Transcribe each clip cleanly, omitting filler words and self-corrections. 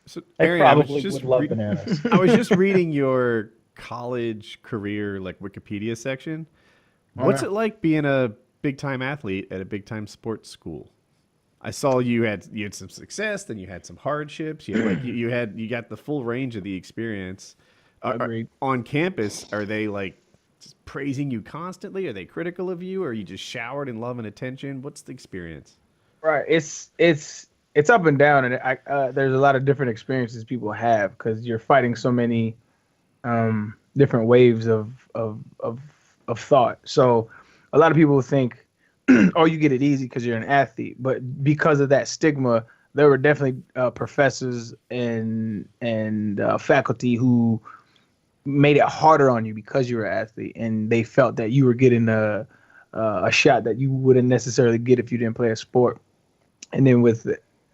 So, I Arian, probably would love bananas. I was just reading your college career like Wikipedia section. Oh What's yeah. it like being a big time athlete at a big time sports school? I saw you had some success, then you had some hardships. You had you got the full range of the experience. Agreed. On campus, are they like just praising you constantly? Are they critical of you? Or are you just showered in love and attention? What's the experience? Right. It's up and down, and there's a lot of different experiences people have because you're fighting so many different waves of thought. So a lot of people think, oh, you get it easy because you're an athlete, but because of that stigma, there were definitely professors and faculty who made it harder on you because you were an athlete, and they felt that you were getting a shot that you wouldn't necessarily get if you didn't play a sport. And then with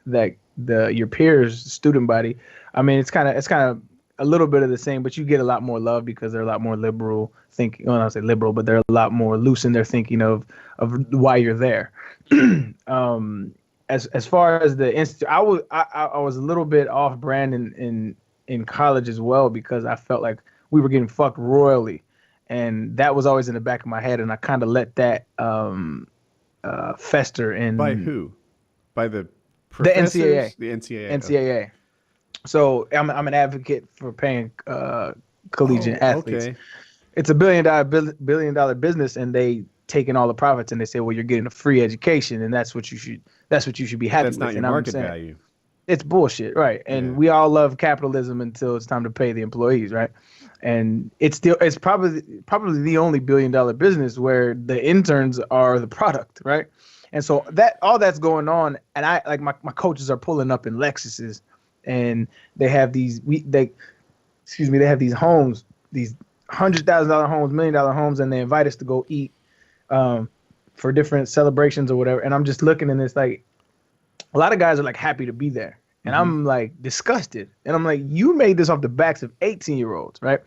that the your peers student body, I mean it's kind of a little bit of the same, but you get a lot more love because they're a lot more liberal thinking. Well, I don't say liberal, but they're a lot more loose in their thinking of why you're there. As far as the institute, I was a little bit off brand in college as well because I felt like we were getting fucked royally, and that was always in the back of my head, and I kind of let that fester By in who? By the the NCAA. professors? The NCAA. Okay. NCAA. So I'm an advocate for paying collegiate Oh, athletes. okay. It's a billion dollar business, and they taking all the profits, and they say, well, you're getting a free education, and that's what you should be But happy that's not with. your And I'm market saying value. it's bullshit, right? Yeah. And we all love capitalism until it's time to pay the employees, right? And it's probably the only billion-dollar business where the interns are the product, right? And so that all that's going on, and I like my coaches are pulling up in Lexuses, and they have these they have these homes, these $100,000 homes, $1 million homes, and they invite us to go eat um, for different celebrations or whatever. And I'm just looking in this like a lot of guys are like happy to be there. And Mm-hmm. I'm like disgusted. And I'm like, you made this off the backs of 18-year-olds, right?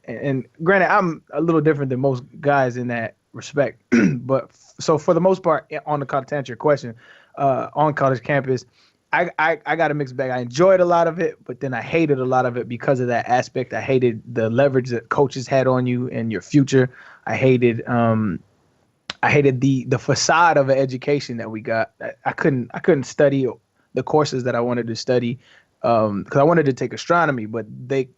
And granted, I'm a little different than most guys in that respect. But so for the most part, on the to answer your question, on college campus, I got a mixed bag. I enjoyed a lot of it, but then I hated a lot of it because of that aspect. I hated the leverage that coaches had on you and your future. I hated the facade of an education that we got. I couldn't study the courses that I wanted to study because I wanted to take astronomy, but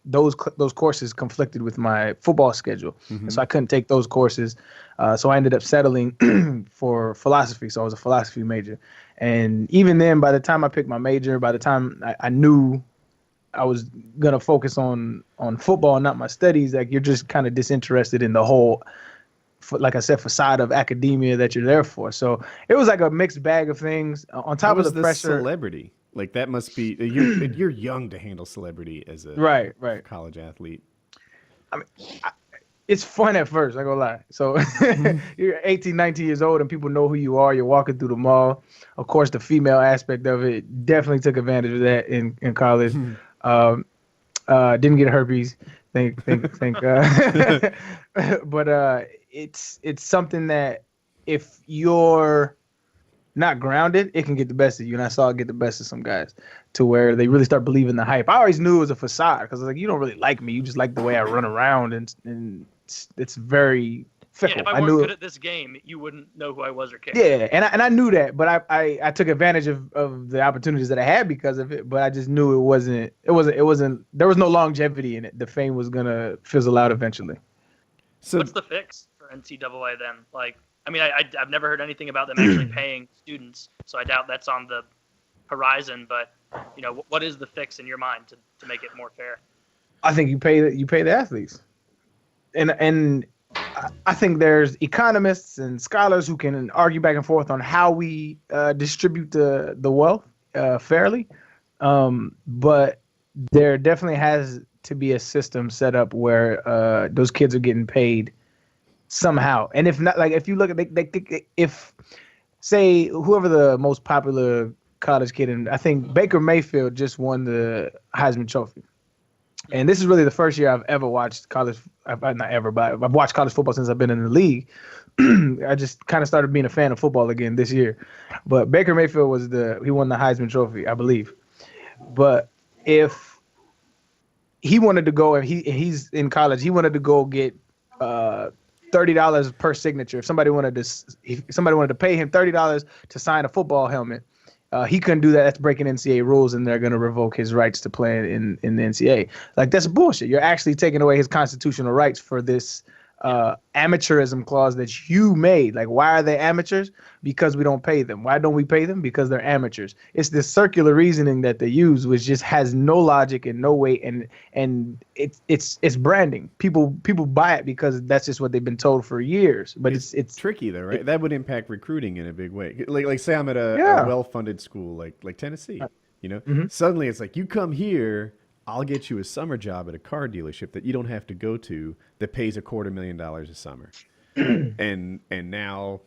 those courses conflicted with my football schedule, and Mm-hmm. so I couldn't take those courses. So I ended up settling for philosophy. So I was a philosophy major, and even then, by the time I picked my major, by the time I knew I was gonna focus on football, not my studies, like you're just kind of disinterested in the whole like I said, facade of academia that you're there for. So it was like a mixed bag of things. On How top of was the the pressure, celebrity? Like that must be you're young to handle celebrity as a right, right. college athlete. I mean, it's fun at first, I gonna lie. So you're 18, 19 years old and people know who you are. You're walking through the mall. Of course, the female aspect of it definitely took advantage of that in college. Um, didn't get herpes. Think. But it's something that if you're not grounded, it can get the best of you. And I saw it get the best of some guys to where they really start believing the hype. I always knew it was a facade because like you don't really like me. You just like the way I run around, and it's very Yeah, fickle. if I I weren't knew good it. at this game, you wouldn't know who I was or care. Yeah, and I knew that, but I took advantage of the opportunities that I had because of it. But I just knew it wasn't there was no longevity in it. The fame was gonna fizzle out eventually. So What's the fix for NCAA then? Like, I mean, I've never heard anything about them actually paying students, so I doubt that's on the horizon. But what is the fix in your mind to make it more fair? I think you pay the athletes, and I think there's economists and scholars who can argue back and forth on how we distribute the wealth fairly. But there definitely has to be a system set up where those kids are getting paid somehow. And if not, like if you look at if say whoever the most popular college kid, and I think Baker Mayfield just won the Heisman Trophy. And this is really the first year I've ever watched college. Not ever, but I've watched college football since I've been in the league. I just kind of started being a fan of football again this year. But Baker Mayfield he won the Heisman Trophy, I believe. But if he wanted to go and he's in college, he wanted to go get $30 per signature. If somebody wanted to pay him $30 to sign a football helmet, he couldn't do that. That's breaking NCAA rules, and they're going to revoke his rights to play in the NCAA. Like, that's bullshit. You're actually taking away his constitutional rights for this amateurism clause that you made. Like, why are they amateurs? Because we don't pay them. Why don't we pay them? Because they're amateurs. It's this circular reasoning that they use, which just has no logic and no weight, and it's branding. People buy it because that's just what they've been told for years. But it's tricky though, right? That would impact recruiting in a big way. Like say I'm at a well-funded school like Tennessee, Suddenly it's like, you come here, I'll get you a summer job at a car dealership that you don't have to go to that pays $250,000 a summer. and now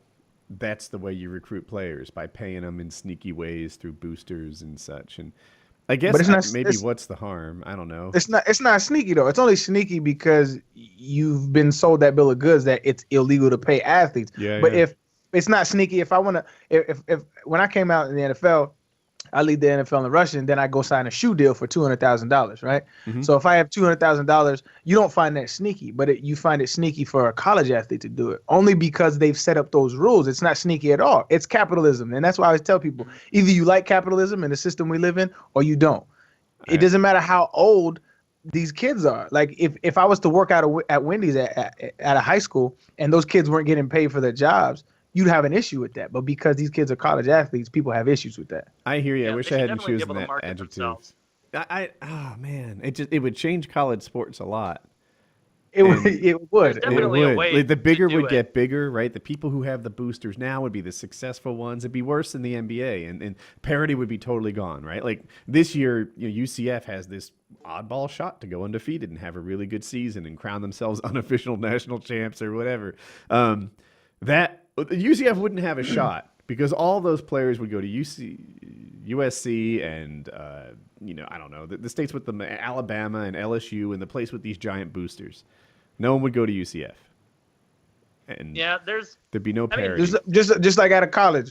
that's the way you recruit players, by paying them in sneaky ways through boosters and such. And I guess what's the harm? I don't know. It's not sneaky though. It's only sneaky because you've been sold that bill of goods that it's illegal to pay athletes. But if it's not sneaky, if when I came out in the NFL, I lead the NFL in rushing, then I go sign a shoe deal for $200,000, right? Mm-hmm. So if I have $200,000, you don't find that sneaky, but you find it sneaky for a college athlete to do it, only because they've set up those rules. It's not sneaky at all. It's capitalism, and that's why I always tell people, either you like capitalism and the system we live in, or you don't. It doesn't matter how old these kids are. Like, if I was to work out at Wendy's at a high school and those kids weren't getting paid for their jobs, you'd have an issue with that. But because these kids are college athletes, people have issues with that. I hear you. Yeah, I wish I hadn't chosen that adjective. It would change college sports a lot. It would. Definitely a way the bigger would get bigger, right? The people who have the boosters now would be the successful ones. It'd be worse than the NBA, and parity would be totally gone, right? Like this year, UCF has this oddball shot to go undefeated and have a really good season and crown themselves unofficial national champs or whatever. UCF wouldn't have a shot because all those players would go to USC and I don't know, the states with them, Alabama and LSU, and the place with these giant boosters. No one would go to UCF. And there'd be no parity. Just like out of college,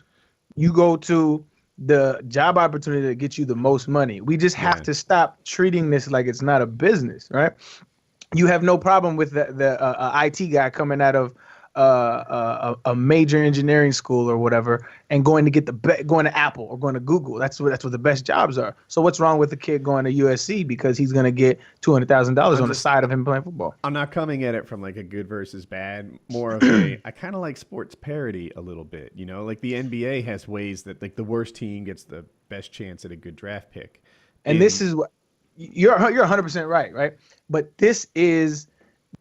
you go to the job opportunity that gets you the most money. We just have to stop treating this like it's not a business, right? You have no problem with the IT guy coming out of a major engineering school or whatever and going to Apple or going to Google. That's what the best jobs are. So what's wrong with the kid going to USC because he's going to get $200,000 on the side of him playing football? I'm not coming at it from like a good versus bad, more of I kind of like sports parity a little bit, like the NBA has ways that like the worst team gets the best chance at a good draft pick. And this is what you're 100% right? But this is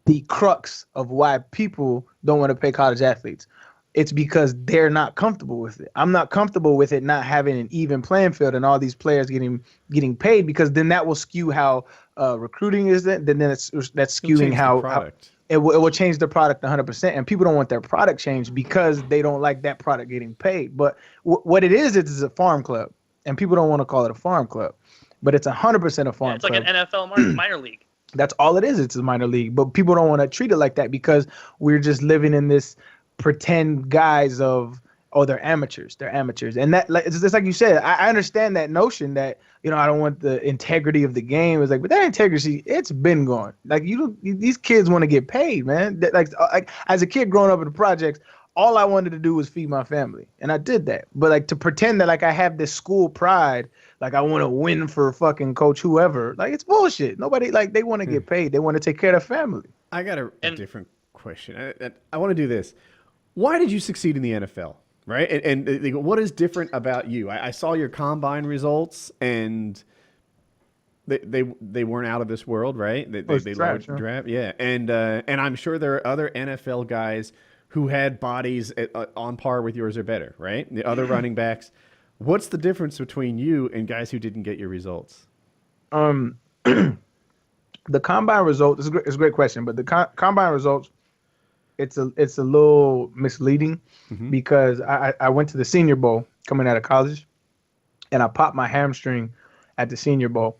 the crux of why people don't want to pay college athletes. It's because they're not comfortable with it. I'm not comfortable with it not having an even playing field and all these players getting paid, because then that will skew how recruiting is. Then that's skewing how it will change the product 100%. And people don't want their product changed because they don't like that product getting paid. But what it is a farm club, and people don't want to call it a farm club, but it's 100% a farm club. It's like an NFL minor league. That's all it is. It's a minor league, but people don't want to treat it like that because we're just living in this pretend guise of, they're amateurs. They're amateurs. And that, it's just like you said, I understand that notion that, I don't want the integrity of the game. It's like, but that integrity, it's been gone. Like these kids want to get paid, man. Like as a kid growing up in the projects, all I wanted to do was feed my family. And I did that. But like to pretend that like I have this school pride, like I want to win for fucking coach whoever, like it's bullshit. Nobody, like, they want to get paid. They want to take care of their family. I got a different question. I want to do this. Why did you succeed in the NFL? Right? And what is different about you? I saw your combine results, and they weren't out of this world, right? They draft, yeah. And I'm sure there are other NFL guys who had bodies on par with yours or better, right? The other running backs. What's the difference between you and guys who didn't get your results? The combine results is a great question, but the combine results, it's a little misleading because I went to the Senior Bowl coming out of college, and I popped my hamstring at the Senior Bowl.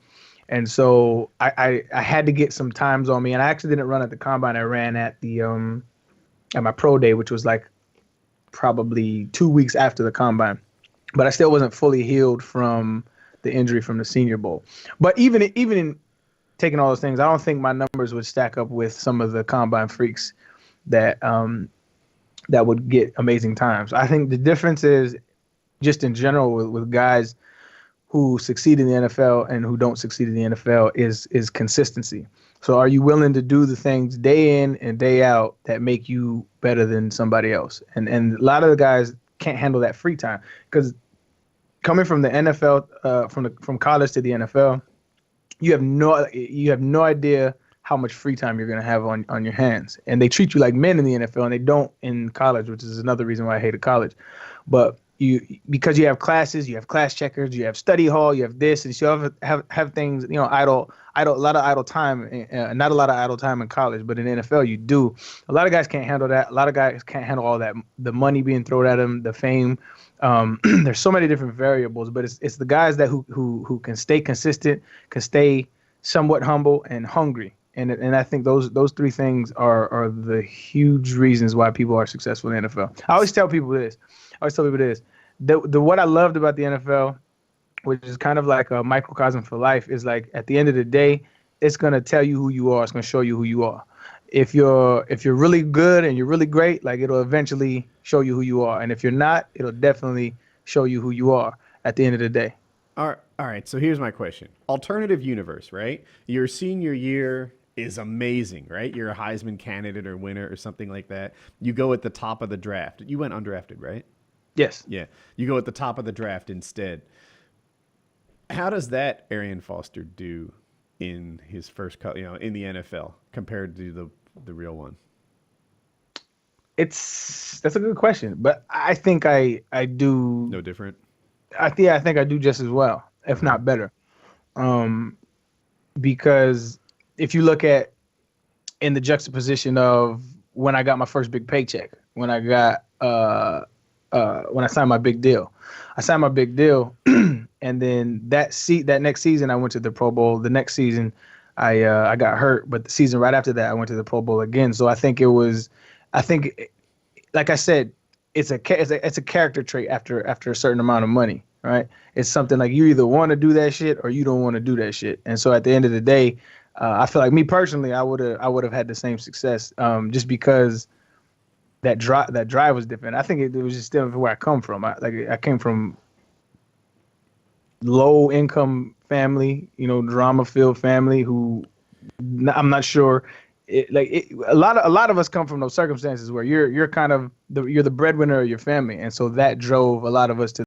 And so I had to get some times on me, and I actually didn't run at the combine. I ran at the at my pro day, which was like probably 2 weeks after the combine. But I still wasn't fully healed from the injury from the Senior Bowl. But even in taking all those things, I don't think my numbers would stack up with some of the combine freaks that that would get amazing times. I think the difference is just in general with guys who succeed in the NFL and who don't succeed in the NFL is consistency. So are you willing to do the things day in and day out that make you better than somebody else? And a lot of the guys can't handle that free time, because coming from the NFL, from college to the NFL, you have no idea how much free time you're going to have on your hands. And they treat you like men in the NFL, and they don't in college, which is another reason why I hated college. But because you have classes, you have class checkers, you have study hall, you have this, and so you have things, idle, a lot of idle time, not a lot of idle time in college, but in NFL you do. A lot of guys can't handle that. A lot of guys can't handle all that, the money being thrown at them, the fame. There's so many different variables, but it's the guys that who can stay consistent, can stay somewhat humble and hungry. And I think those three things are the huge reasons why people are successful in the NFL. I always tell people this. The what I loved about the NFL, which is kind of like a microcosm for life, is like at the end of the day, it's gonna tell you who you are. It's gonna show you who you are. If you're really good and you're really great, like it'll eventually show you who you are. And if you're not, it'll definitely show you who you are at the end of the day. All right. So here's my question. Alternative universe, right? Your senior year is amazing, right? You're a Heisman candidate or winner or something like that. You go at the top of the draft. You went undrafted, right? Yes. Yeah. You go at the top of the draft instead. How does that Arian Foster do in his first in the NFL compared to the real one? That's a good question, but I think I do no different. I think I do just as well, if not better. Because if you look at in the juxtaposition of when I got my first big paycheck, when I got when I signed my big deal. And then that next season I went to the Pro Bowl. The next season I got hurt, but the season right after that I went to the Pro Bowl again. So I think like I said, it's a character trait after a certain amount of money, right? It's something like you either want to do that shit or you don't want to do that shit. And so at the end of the day, I feel like me personally, I would have had the same success, just because that drive was different. I think it was just different from where I come from. I came from low income family, drama-filled family who I'm not sure. A lot of us come from those circumstances where you're kind of you're the breadwinner of your family, and so that drove a lot of us to